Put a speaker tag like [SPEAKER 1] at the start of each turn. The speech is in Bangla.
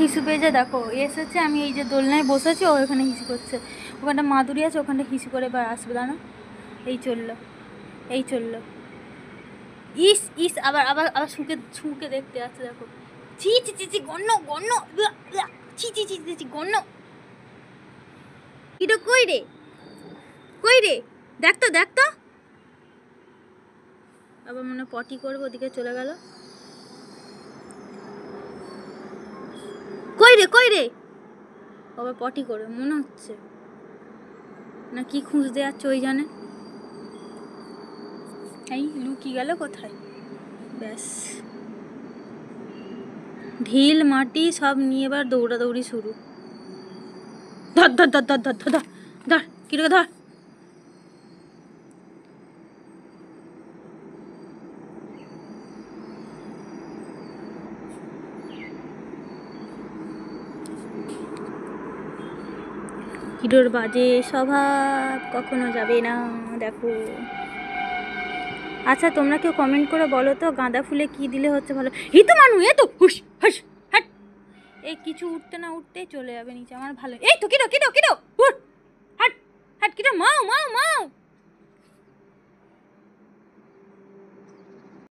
[SPEAKER 1] হিসু পেয়েছে দেখো, এসেছে, আমি এই যে দোলনায় বসেছি, ও এখানে হিসু করছে। ওখানটা মাদুরি আছে, ওখানটা হিসু করে এবার আসবে দাঁড়া। এই চললো, এই চললো। ইস ইস, আবার আবার আবার ছুঁকে দেখতে আছে দেখো। ছি ছি ছি ছি, গণ্য গণ্য, ছি ছি ছি ছি গণ্য। এটা কই রে, কই রে, দেখ তো দেখ তো। আবার মনে পটি করবো, ওদিকে চলে গেল। কই রে, কই রে, আবার পটি করবে মনে হচ্ছে, না কি খুঁজতে যাচ্ছে ওই জানে। এই লুকি গেল কোথায়? ব্যাস, ঢিল মাটি সব নিয়ে এবার দৌড়াদৌড়ি শুরু। ধর ধর ধর ধর ধর ধর ধর ধর, কিরে ধর। হিরোর বাজে স্বভাব কখনো যাবে না, দেখো। আচ্ছা তোমরা কেউ কমেন্ট করে বলো তো, গাঁদা ফুলে কি দিলে হচ্ছে ভালো? এই তো মানু, এ তো হুস হুস হাট। এই কিছু উঠতে না উঠতেই চলে যাবে নিচে, আমার ভালো। এই তো কিরো কিরো কিরো,